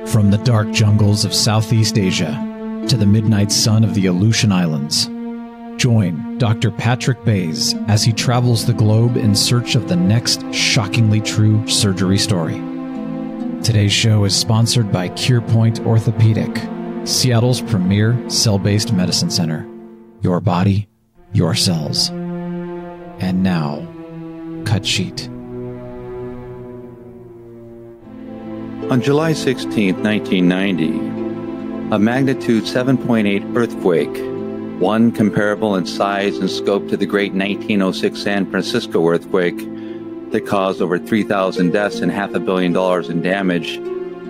From the dark jungles of Southeast Asia to the midnight sun of the Aleutian Islands, join Dr. Patrick Bays as he travels the globe in search of the next shockingly true surgery story. Today's show is sponsored by CurPoint Orthopedic, Seattle's premier cell-based medicine center. Your body, your cells. And now, CutSheet. On July 16, 1990, a magnitude 7.8 earthquake, one comparable in size and scope to the great 1906 San Francisco earthquake that caused over 3,000 deaths and $500 million in damage,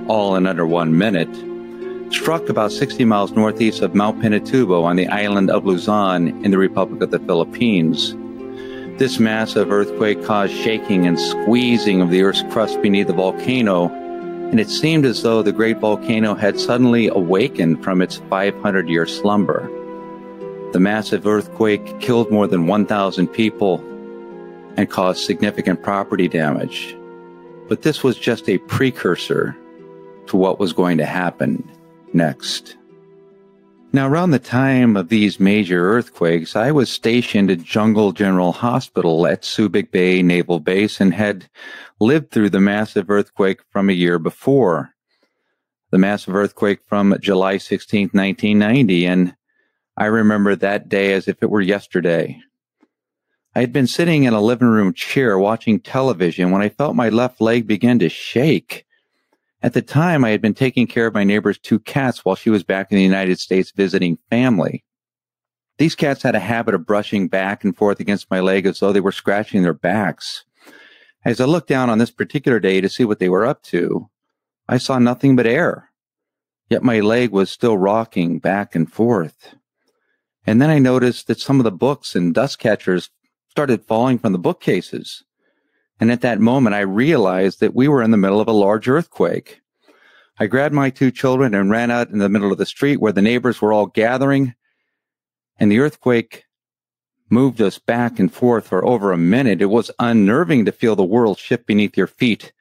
all in under 1 minute, struck about 60 miles northeast of Mount Pinatubo on the island of Luzon in the Republic of the Philippines. This massive earthquake caused shaking and squeezing of the Earth's crust beneath the volcano, and it seemed as though the great volcano had suddenly awakened from its 500-year slumber. The massive earthquake killed more than 1,000 people and caused significant property damage. But this was just a precursor to what was going to happen next. Now, around the time of these major earthquakes, I was stationed at Jungle General Hospital at Subic Bay Naval Base and had lived through the massive earthquake from a year before, the massive earthquake from July 16, 1990, and I remember that day as if it were yesterday. I had been sitting in a living room chair watching television when I felt my left leg begin to shake. At the time, I had been taking care of my neighbor's 2 cats while she was back in the United States visiting family. These cats had a habit of brushing back and forth against my leg as though they were scratching their backs. As I looked down on this particular day to see what they were up to, I saw nothing but air. Yet my leg was still rocking back and forth. And then I noticed that some of the books and dust catchers started falling from the bookcases. And at that moment, I realized that we were in the middle of a large earthquake. I grabbed my 2 children and ran out in the middle of the street where the neighbors were all gathering, and the earthquake moved us back and forth for over a minute. It was unnerving to feel the world shift beneath your feet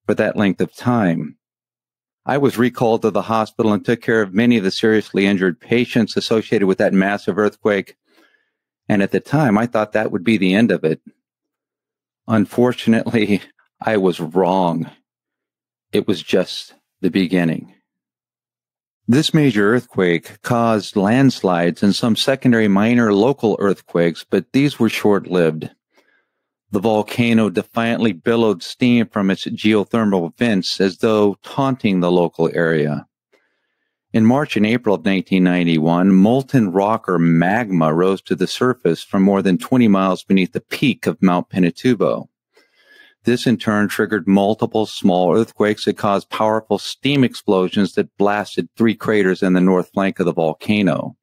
for that length of time. I was recalled to the hospital and took care of many of the seriously injured patients associated with that massive earthquake, and at the time, I thought that would be the end of it. Unfortunately, I was wrong. It was just the beginning. This major earthquake caused landslides and some secondary minor local earthquakes, but these were short-lived. The volcano defiantly billowed steam from its geothermal vents as though taunting the local area. In March and April of 1991, molten rock or magma rose to the surface from more than 20 miles beneath the peak of Mount Pinatubo. This in turn triggered multiple small earthquakes that caused powerful steam explosions that blasted 3 craters in the north flank of the volcano.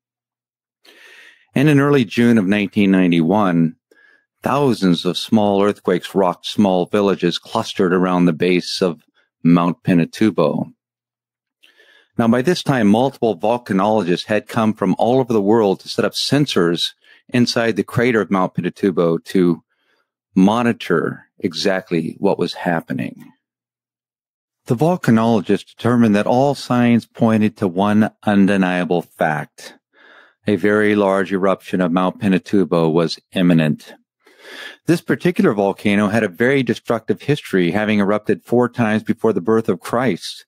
And in early June of 1991, thousands of small earthquakes rocked small villages clustered around the base of Mount Pinatubo. Now, by this time, multiple volcanologists had come from all over the world to set up sensors inside the crater of Mount Pinatubo to monitor exactly what was happening. The volcanologists determined that all signs pointed to one undeniable fact. A very large eruption of Mount Pinatubo was imminent. This particular volcano had a very destructive history, having erupted 4 times before the birth of Christ,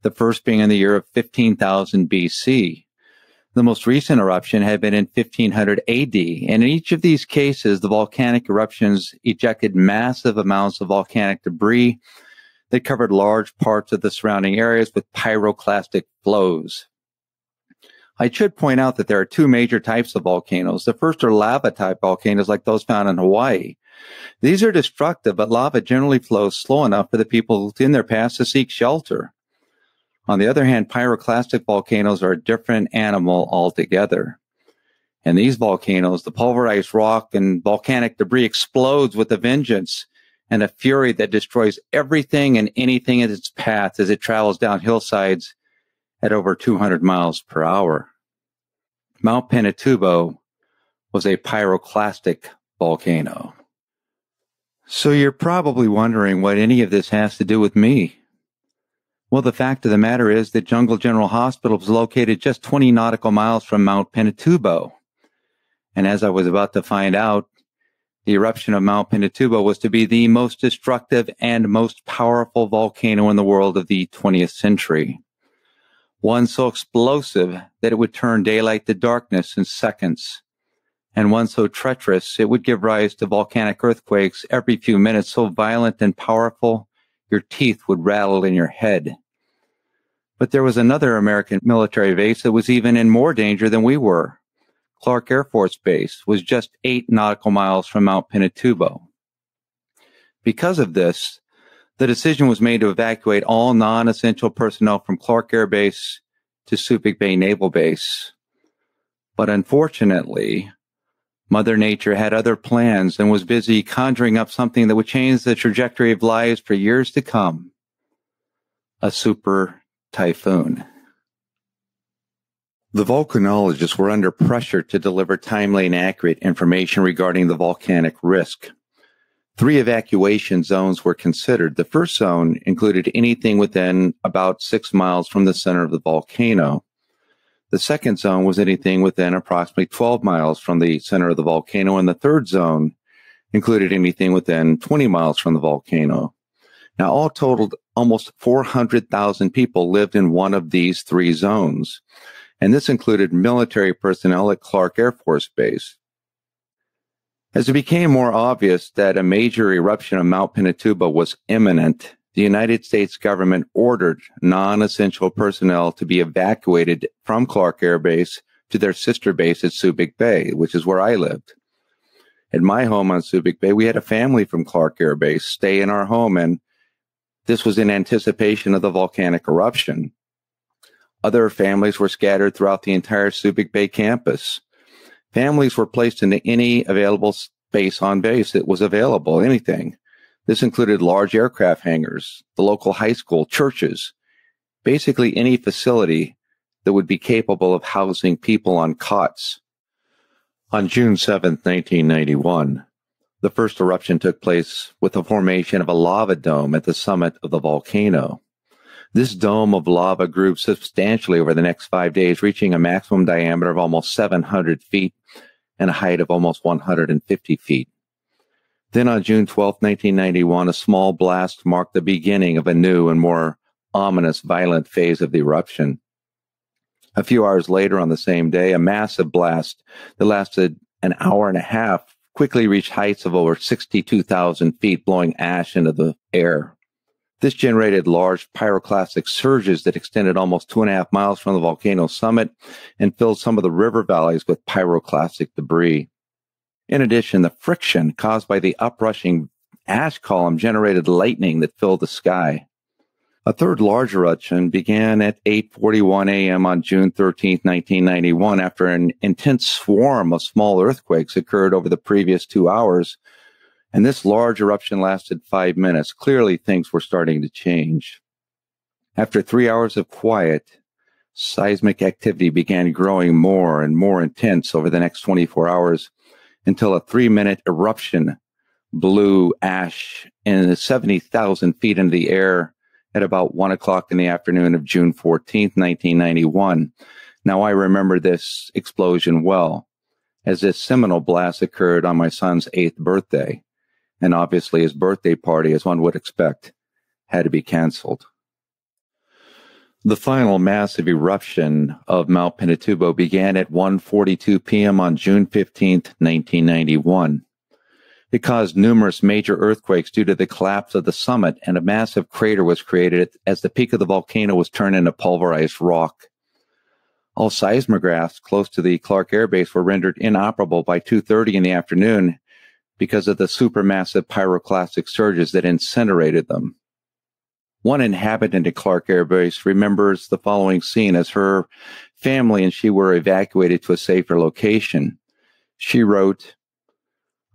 the first being in the year of 15,000 BC. The most recent eruption had been in 1500 AD, and in each of these cases, the volcanic eruptions ejected massive amounts of volcanic debris that covered large parts of the surrounding areas with pyroclastic flows. I should point out that there are 2 major types of volcanoes. The first are lava-type volcanoes like those found in Hawaii. These are destructive, but lava generally flows slow enough for the people in their paths to seek shelter. On the other hand, pyroclastic volcanoes are a different animal altogether. In these volcanoes, the pulverized rock and volcanic debris explodes with a vengeance and a fury that destroys everything and anything in its path as it travels down hillsides at over 200 miles per hour. Mount Pinatubo was a pyroclastic volcano. So you're probably wondering what any of this has to do with me. Well, the fact of the matter is that Jungle General Hospital was located just 20 nautical miles from Mount Pinatubo. And as I was about to find out, the eruption of Mount Pinatubo was to be the most destructive and most powerful volcano in the world of the 20th century. One so explosive that it would turn daylight to darkness in seconds, and one so treacherous it would give rise to volcanic earthquakes every few minutes, so violent and powerful your teeth would rattle in your head. But there was another American military base that was even in more danger than we were. Clark Air Force Base was just 8 nautical miles from Mount Pinatubo. Because of this, the decision was made to evacuate all non-essential personnel from Clark Air Base to Subic Bay Naval Base. But unfortunately, Mother Nature had other plans and was busy conjuring up something that would change the trajectory of lives for years to come. A super typhoon. The volcanologists were under pressure to deliver timely and accurate information regarding the volcanic risk. 3 evacuation zones were considered. The first zone included anything within about 6 miles from the center of the volcano. The second zone was anything within approximately 12 miles from the center of the volcano, and the third zone included anything within 20 miles from the volcano. Now, all totaled, almost 400,000 people lived in one of these 3 zones, and this included military personnel at Clark Air Force Base. As it became more obvious that a major eruption of Mount Pinatubo was imminent, the United States government ordered non-essential personnel to be evacuated from Clark Air Base to their sister base at Subic Bay, which is where I lived. At my home on Subic Bay, we had a family from Clark Air Base stay in our home, and this was in anticipation of the volcanic eruption. Other families were scattered throughout the entire Subic Bay campus. Families were placed into any available space on base that was available, anything. This included large aircraft hangars, the local high school, churches, basically any facility that would be capable of housing people on cots. On June 7, 1991, the first eruption took place with the formation of a lava dome at the summit of the volcano. This dome of lava grew substantially over the next 5 days, reaching a maximum diameter of almost 700 feet and a height of almost 150 feet. Then on June 12, 1991, a small blast marked the beginning of a new and more ominous, violent phase of the eruption. A few hours later on the same day, a massive blast that lasted an hour and a half quickly reached heights of over 62,000 feet, blowing ash into the air. This generated large pyroclastic surges that extended almost 2.5 miles from the volcano summit and filled some of the river valleys with pyroclastic debris. In addition, the friction caused by the uprushing ash column generated lightning that filled the sky. A third large eruption began at 8:41 a.m. on June 13, 1991, after an intense swarm of small earthquakes occurred over the previous 2 hours. And this large eruption lasted 5 minutes. Clearly, things were starting to change. After 3 hours of quiet, seismic activity began growing more and more intense over the next 24 hours until a 3-minute eruption blew ash in 70,000 feet into the air at about 1 o'clock in the afternoon of June 14th, 1991. Now, I remember this explosion well, as this seminal blast occurred on my son's 8th birthday. And obviously his birthday party, as one would expect, had to be canceled. The final massive eruption of Mount Pinatubo began at 1:42 p.m. on June 15, 1991. It caused numerous major earthquakes due to the collapse of the summit, and a massive crater was created as the peak of the volcano was turned into pulverized rock. All seismographs close to the Clark Air Base were rendered inoperable by 2:30 in the afternoon because of the supermassive pyroclastic surges that incinerated them. One inhabitant at Clark Air Base remembers the following scene as her family and she were evacuated to a safer location. She wrote,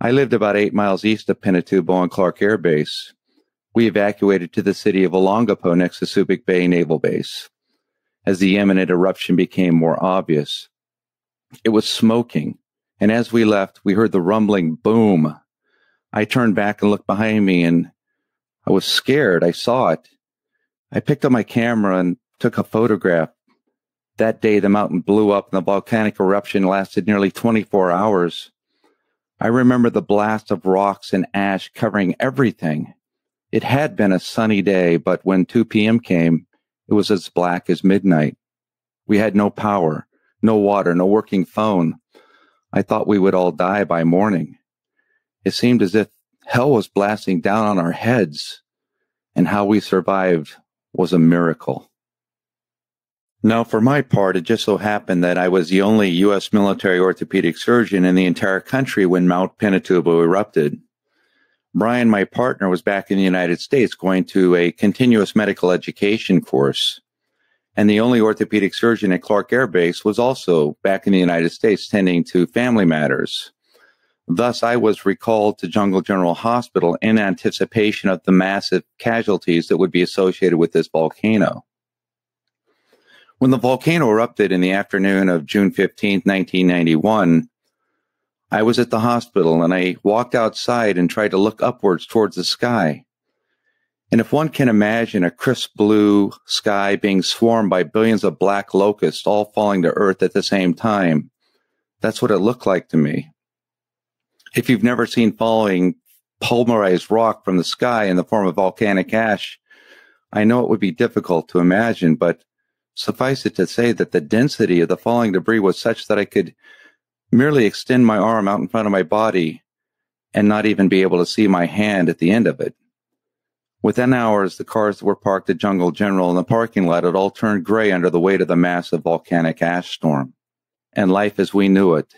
"I lived about 8 miles east of Pinatubo on Clark Air Base. We evacuated to the city of Olongapo next to Subic Bay Naval Base. As the imminent eruption became more obvious, it was smoking, and as we left, we heard the rumbling boom. I turned back and looked behind me, and I was scared. I saw it. I picked up my camera and took a photograph. That day, the mountain blew up and the volcanic eruption lasted nearly 24 hours. I remember the blast of rocks and ash covering everything. It had been a sunny day, but when 2 p.m. came, it was as black as midnight. We had no power, no water, no working phone. I thought we would all die by morning. It seemed as if hell was blasting down on our heads, and how we survived was a miracle. Now, for my part, it just so happened that I was the only U.S. military orthopedic surgeon in the entire country when Mount Pinatubo erupted. Brian, my partner, was back in the United States going to a continuous medical education course. And the only orthopedic surgeon at Clark Air Base was also back in the United States tending to family matters. Thus, I was recalled to Jungle General Hospital in anticipation of the massive casualties that would be associated with this volcano. When the volcano erupted in the afternoon of June 15, 1991, I was at the hospital and I walked outside and tried to look upwards towards the sky. And if one can imagine a crisp blue sky being swarmed by billions of black locusts all falling to earth at the same time, that's what it looked like to me. If you've never seen falling pulverized rock from the sky in the form of volcanic ash, I know it would be difficult to imagine, but suffice it to say that the density of the falling debris was such that I could merely extend my arm out in front of my body and not even be able to see my hand at the end of it. Within hours, the cars that were parked at Jungle General in the parking lot had all turned gray under the weight of the massive volcanic ash storm, and life as we knew it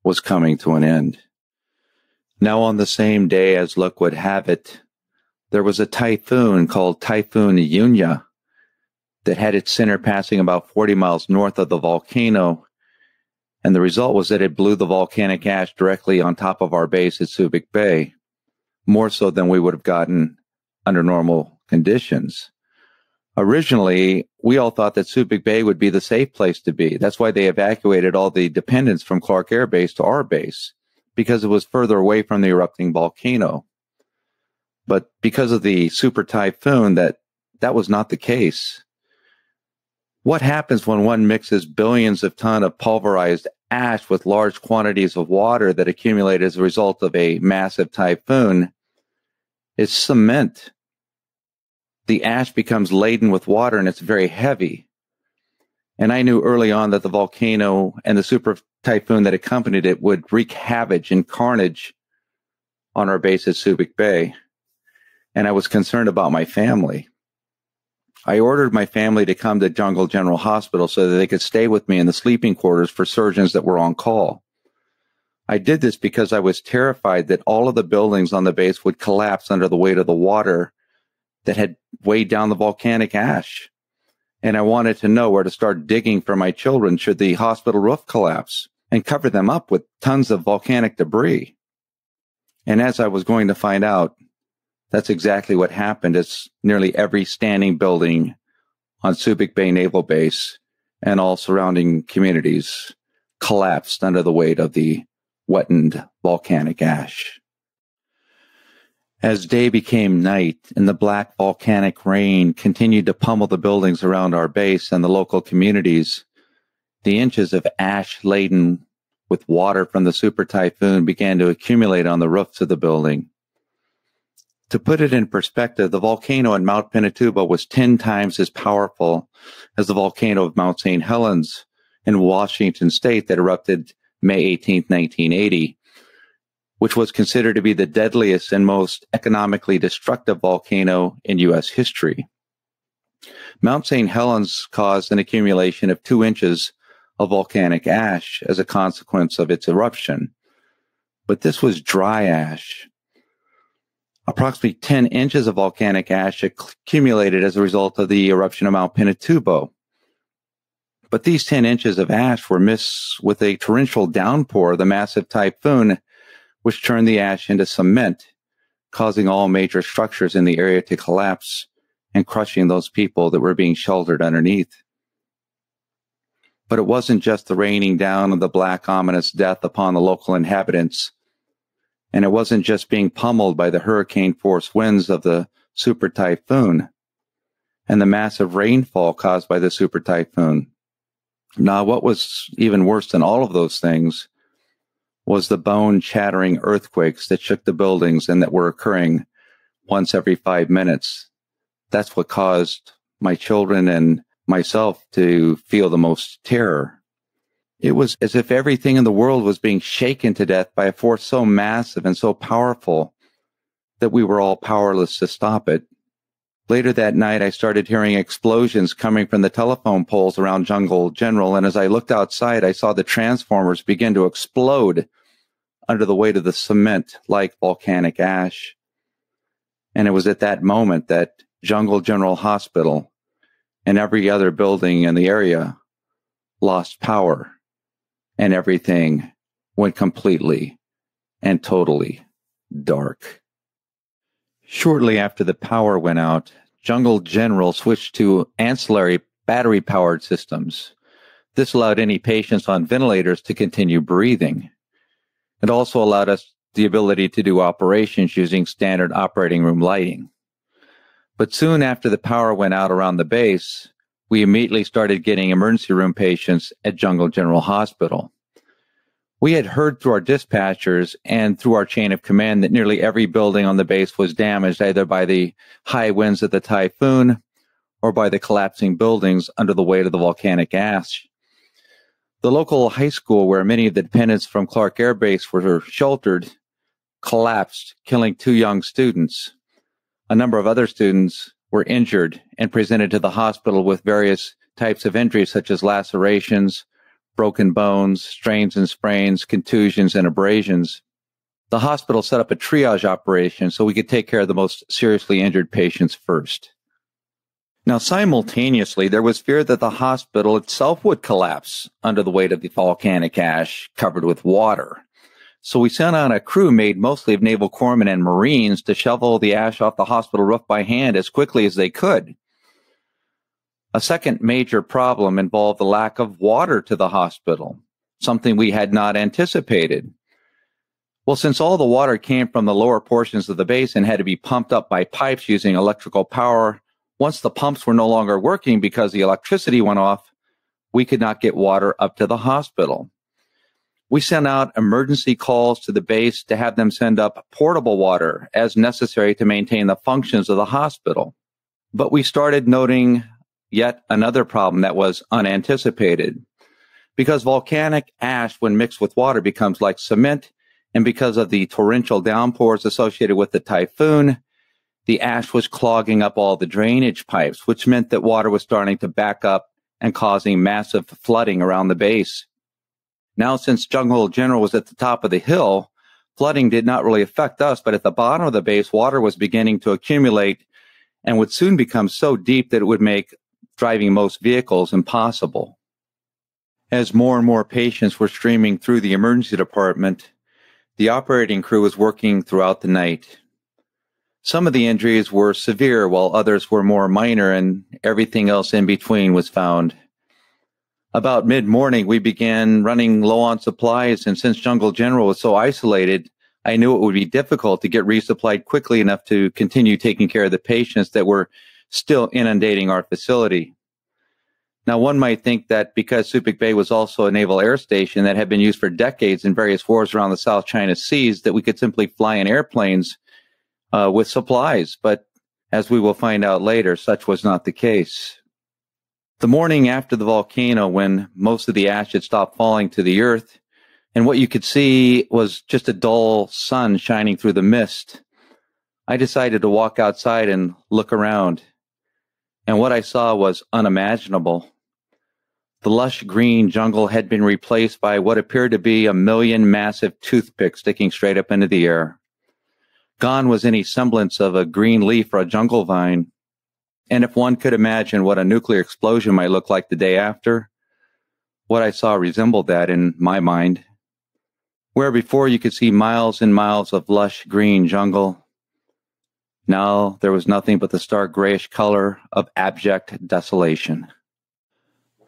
was coming to an end. Now, on the same day as luck would have it, there was a typhoon called Typhoon Yunya that had its center passing about 40 miles north of the volcano, and the result was that it blew the volcanic ash directly on top of our base at Subic Bay, more so than we would have gotten under normal conditions. Originally, we all thought that Subic Bay would be the safe place to be. That's why they evacuated all the dependents from Clark Air Base to our base, because it was further away from the erupting volcano. But because of the super typhoon, that was not the case. What happens when one mixes billions of tons of pulverized ash with large quantities of water that accumulate as a result of a massive typhoon? It's cement. The ash becomes laden with water and it's very heavy. And I knew early on that the volcano and the super typhoon that accompanied it would wreak havoc and carnage on our base at Subic Bay. And I was concerned about my family. I ordered my family to come to Jungle General Hospital so that they could stay with me in the sleeping quarters for surgeons that were on call. I did this because I was terrified that all of the buildings on the base would collapse under the weight of the water that had weighed down the volcanic ash. And I wanted to know where to start digging for my children should the hospital roof collapse and cover them up with tons of volcanic debris. And as I was going to find out, that's exactly what happened, as nearly every standing building on Subic Bay Naval Base and all surrounding communities collapsed under the weight of the wetted volcanic ash. As day became night and the black volcanic rain continued to pummel the buildings around our base and the local communities, the inches of ash laden with water from the super typhoon began to accumulate on the roofs of the building. To put it in perspective, the volcano at Mount Pinatubo was 10 times as powerful as the volcano of Mount St. Helens in Washington State that erupted May 18, 1980, which was considered to be the deadliest and most economically destructive volcano in U.S. history. Mount St. Helens caused an accumulation of 2 inches of volcanic ash as a consequence of its eruption. But this was dry ash. Approximately 10 inches of volcanic ash accumulated as a result of the eruption of Mount Pinatubo. But these 10 inches of ash were mixed with a torrential downpour of the massive typhoon, which turned the ash into cement, causing all major structures in the area to collapse and crushing those people that were being sheltered underneath. But it wasn't just the raining down of the black ominous death upon the local inhabitants, and it wasn't just being pummeled by the hurricane-force winds of the super typhoon. and the massive rainfall caused by the super typhoon. Now, what was even worse than all of those things was the bone-shattering earthquakes that shook the buildings and that were occurring once every 5 minutes. That's what caused my children and myself to feel the most terror. It was as if everything in the world was being shaken to death by a force so massive and so powerful that we were all powerless to stop it. Later that night, I started hearing explosions coming from the telephone poles around Jungle General, and as I looked outside, I saw the transformers begin to explode under the weight of the cement like volcanic ash. And it was at that moment that Jungle General Hospital and every other building in the area lost power, and everything went completely and totally dark. Shortly after the power went out, Jungle General switched to ancillary battery-powered systems. This allowed any patients on ventilators to continue breathing. It also allowed us the ability to do operations using standard operating room lighting. But soon after the power went out around the base, we immediately started getting emergency room patients at Jungle General Hospital. We had heard through our dispatchers and through our chain of command that nearly every building on the base was damaged either by the high winds of the typhoon or by the collapsing buildings under the weight of the volcanic ash. The local high school where many of the dependents from Clark Air Base were sheltered collapsed, killing 2 young students. A number of other students were injured and presented to the hospital with various types of injuries such as lacerations, broken bones, strains and sprains, contusions, and abrasions. The hospital set up a triage operation so we could take care of the most seriously injured patients first. Now, simultaneously, there was fear that the hospital itself would collapse under the weight of the volcanic ash covered with water. So we sent out a crew made mostly of Naval corpsmen and Marines to shovel the ash off the hospital roof by hand as quickly as they could. A second major problem involved the lack of water to the hospital, something we had not anticipated. Well, since all the water came from the lower portions of the base and had to be pumped up by pipes using electrical power, once the pumps were no longer working because the electricity went off, we could not get water up to the hospital. We sent out emergency calls to the base to have them send up portable water as necessary to maintain the functions of the hospital. But we started noting yet another problem that was unanticipated. Because volcanic ash, when mixed with water, becomes like cement, and because of the torrential downpours associated with the typhoon, the ash was clogging up all the drainage pipes, which meant that water was starting to back up and causing massive flooding around the base. Now, since Jungle General was at the top of the hill, flooding did not really affect us, but at the bottom of the base, water was beginning to accumulate and would soon become so deep that it would make driving most vehicles impossible. As more and more patients were streaming through the emergency department, the operating crew was working throughout the night. Some of the injuries were severe, while others were more minor, and everything else in between was found. About mid-morning, we began running low on supplies, and since Jungle General was so isolated, I knew it would be difficult to get resupplied quickly enough to continue taking care of the patients that were still inundating our facility. Now, one might think that because Subic Bay was also a naval air station that had been used for decades in various wars around the South China Seas, that we could simply fly in airplanes with supplies. But as we will find out later, such was not the case. The morning after the volcano, when most of the ash had stopped falling to the earth, and what you could see was just a dull sun shining through the mist, I decided to walk outside and look around. And what I saw was unimaginable. The lush green jungle had been replaced by what appeared to be 1 million massive toothpicks sticking straight up into the air. Gone was any semblance of a green leaf or a jungle vine. And if one could imagine what a nuclear explosion might look like the day after, what I saw resembled that in my mind. Where before you could see miles and miles of lush green jungle, now there was nothing but the stark grayish color of abject desolation.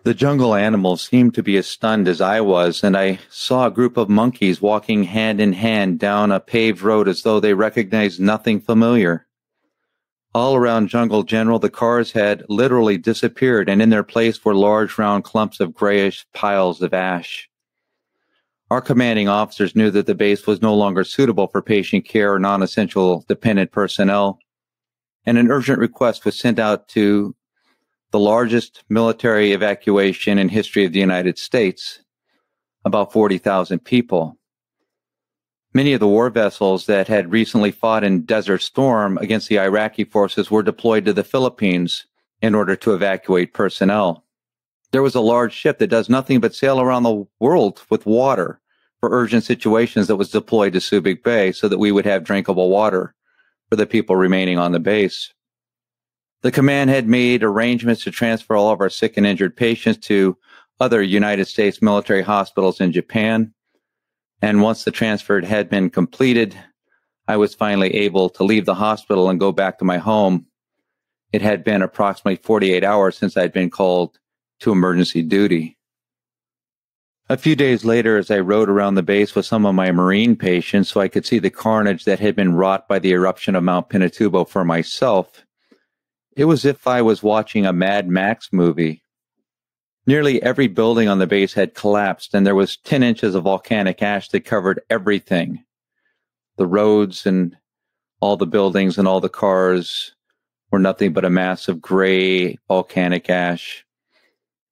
The jungle animals seemed to be as stunned as I was, and I saw a group of monkeys walking hand in hand down a paved road as though they recognized nothing familiar. All around Jungle General, the cars had literally disappeared, and in their place were large round clumps of grayish piles of ash. Our commanding officers knew that the base was no longer suitable for patient care or non-essential dependent personnel, and an urgent request was sent out to the largest military evacuation in history of the United States, about 40,000 people. Many of the war vessels that had recently fought in Desert Storm against the Iraqi forces were deployed to the Philippines in order to evacuate personnel. There was a large ship that does nothing but sail around the world with water for urgent situations that was deployed to Subic Bay so that we would have drinkable water for the people remaining on the base. The command had made arrangements to transfer all of our sick and injured patients to other United States military hospitals in Japan. And once the transfer had been completed, I was finally able to leave the hospital and go back to my home. It had been approximately 48 hours since I'd been called to emergency duty. A few days later, as I rode around the base with some of my Marine patients so I could see the carnage that had been wrought by the eruption of Mount Pinatubo for myself, it was as if I was watching a Mad Max movie. Nearly every building on the base had collapsed, and there was 10 inches of volcanic ash that covered everything. The roads and all the buildings and all the cars were nothing but a mass of gray volcanic ash.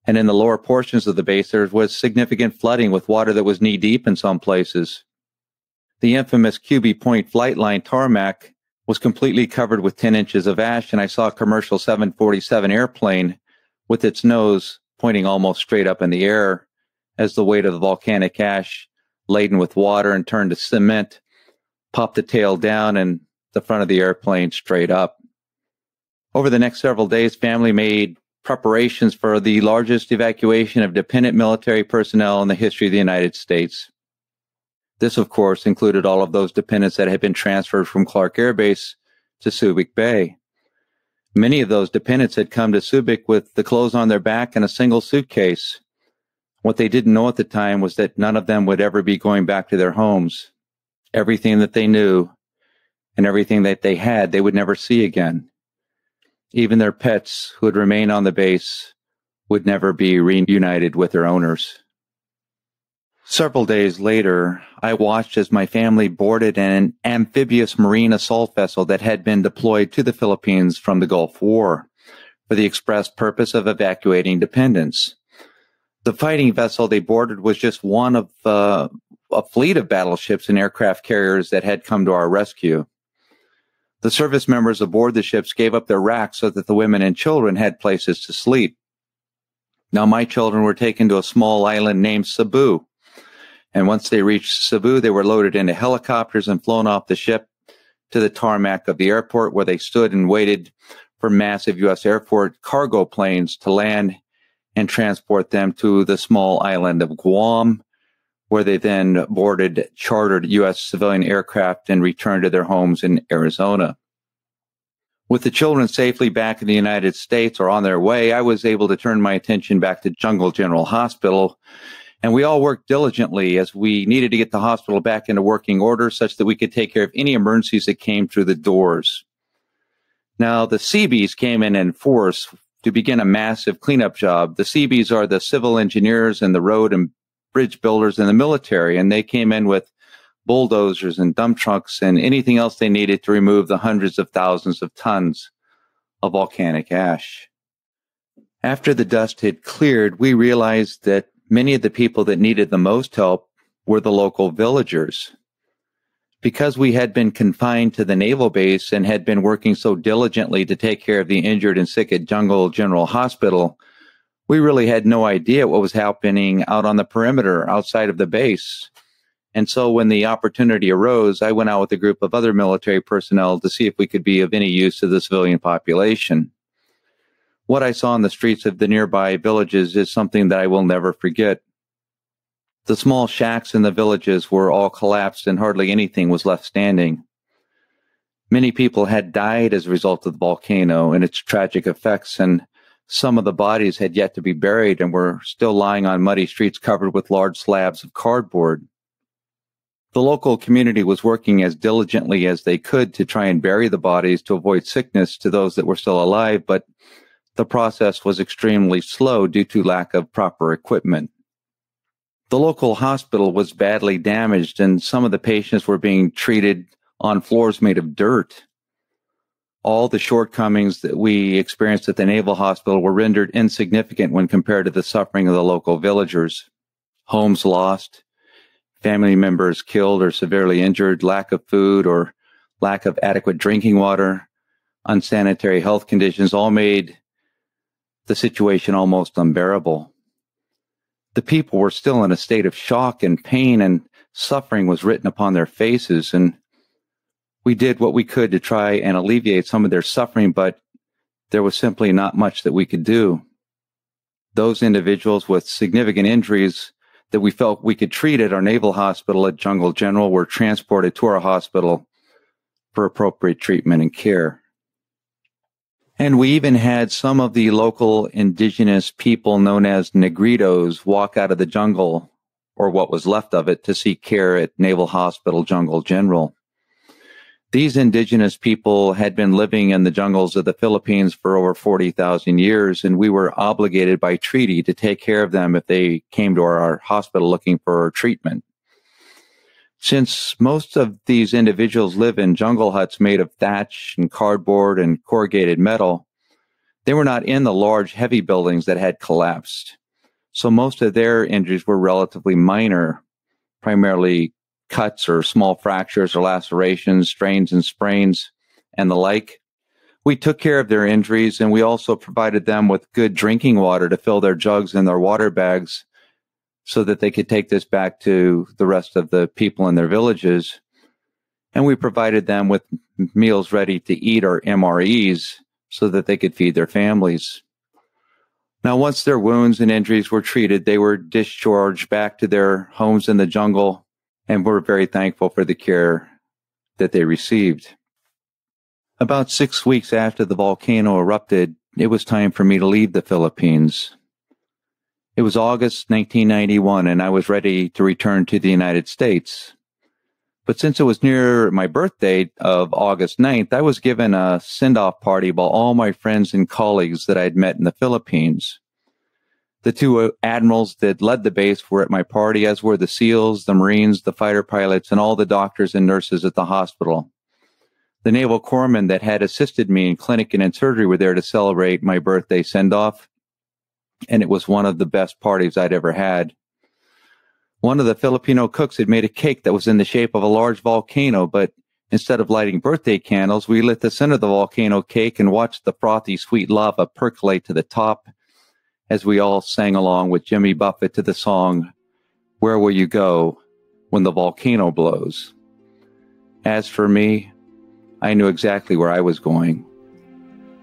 And in the lower portions of the base, there was significant flooding with water that was knee-deep in some places. The infamous QB Point flight line tarmac was completely covered with 10 inches of ash, and I saw a commercial 747 airplane with its nose pointing almost straight up in the air as the weight of the volcanic ash, laden with water and turned to cement, popped the tail down and the front of the airplane straight up. Over the next several days, family made preparations for the largest evacuation of dependent military personnel in the history of the United States. This, of course, included all of those dependents that had been transferred from Clark Air Base to Subic Bay. Many of those dependents had come to Subic with the clothes on their back and a single suitcase. What they didn't know at the time was that none of them would ever be going back to their homes. Everything that they knew and everything that they had, they would never see again. Even their pets who would remain on the base would never be reunited with their owners. Several days later, I watched as my family boarded an amphibious marine assault vessel that had been deployed to the Philippines from the Gulf War for the express purpose of evacuating dependents. The fighting vessel they boarded was just one of a fleet of battleships and aircraft carriers that had come to our rescue. The service members aboard the ships gave up their racks so that the women and children had places to sleep. Now my children were taken to a small island named Cebu. And once they reached Cebu, they were loaded into helicopters and flown off the ship to the tarmac of the airport, where they stood and waited for massive U.S. Air Force cargo planes to land and transport them to the small island of Guam, where they then boarded chartered U.S. civilian aircraft and returned to their homes in Arizona. With the children safely back in the United States or on their way, I was able to turn my attention back to Jungle General Hospital. And we all worked diligently as we needed to get the hospital back into working order such that we could take care of any emergencies that came through the doors. Now, the Seabees came in force to begin a massive cleanup job. The Seabees are the civil engineers and the road and bridge builders in the military, and they came in with bulldozers and dump trucks and anything else they needed to remove the hundreds of thousands of tons of volcanic ash. After the dust had cleared, we realized that many of the people that needed the most help were the local villagers. Because we had been confined to the naval base and had been working so diligently to take care of the injured and sick at Jungle General Hospital, we really had no idea what was happening out on the perimeter outside of the base. And so when the opportunity arose, I went out with a group of other military personnel to see if we could be of any use to the civilian population. What I saw in the streets of the nearby villages is something that I will never forget. The small shacks in the villages were all collapsed and hardly anything was left standing. Many people had died as a result of the volcano and its tragic effects, and some of the bodies had yet to be buried and were still lying on muddy streets covered with large slabs of cardboard. The local community was working as diligently as they could to try and bury the bodies to avoid sickness to those that were still alive, but the process was extremely slow due to lack of proper equipment. The local hospital was badly damaged, and some of the patients were being treated on floors made of dirt. All the shortcomings that we experienced at the Naval Hospital were rendered insignificant when compared to the suffering of the local villagers. Homes lost, family members killed or severely injured, lack of food or lack of adequate drinking water, unsanitary health conditions all made the situation almost unbearable. The people were still in a state of shock and pain, and suffering was written upon their faces, and we did what we could to try and alleviate some of their suffering, but there was simply not much that we could do. Those individuals with significant injuries that we felt we could treat at our naval hospital at Jungle General were transported to our hospital for appropriate treatment and care. And we even had some of the local indigenous people known as Negritos walk out of the jungle, or what was left of it, to seek care at Naval Hospital Jungle General. These indigenous people had been living in the jungles of the Philippines for over 40,000 years, and we were obligated by treaty to take care of them if they came to our hospital looking for treatment. Since most of these individuals live in jungle huts made of thatch and cardboard and corrugated metal, they were not in the large, heavy buildings that had collapsed. So most of their injuries were relatively minor, primarily cuts or small fractures or lacerations, strains and sprains, and the like. We took care of their injuries, and we also provided them with good drinking water to fill their jugs and their water bags so that they could take this back to the rest of the people in their villages. And we provided them with meals ready to eat, or MREs, so that they could feed their families. Now, once their wounds and injuries were treated, they were discharged back to their homes in the jungle, and we're very thankful for the care that they received. About 6 weeks after the volcano erupted, it was time for me to leave the Philippines. It was August 1991, and I was ready to return to the United States. But since it was near my birthday of August 9th, I was given a send-off party by all my friends and colleagues that I had met in the Philippines. The two admirals that led the base were at my party, as were the SEALs, the Marines, the fighter pilots, and all the doctors and nurses at the hospital. The naval corpsmen that had assisted me in clinic and in surgery were there to celebrate my birthday send-off, and it was one of the best parties I'd ever had. One of the Filipino cooks had made a cake that was in the shape of a large volcano, but instead of lighting birthday candles, we lit the center of the volcano cake and watched the frothy, sweet lava percolate to the top as we all sang along with Jimmy Buffett to the song, "Where Will You Go When the Volcano Blows?" As for me, I knew exactly where I was going,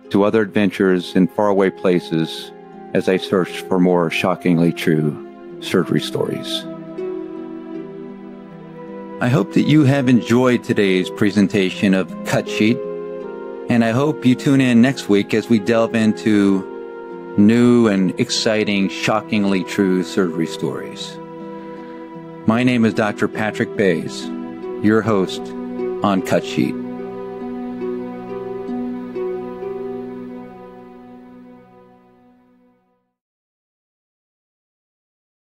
to other adventures in faraway places as I searched for more shockingly true surgery stories. I hope that you have enjoyed today's presentation of CutSheet, and I hope you tune in next week as we delve into new and exciting, shockingly true surgery stories. My name is Dr. Patrick Bays, your host on CutSheet.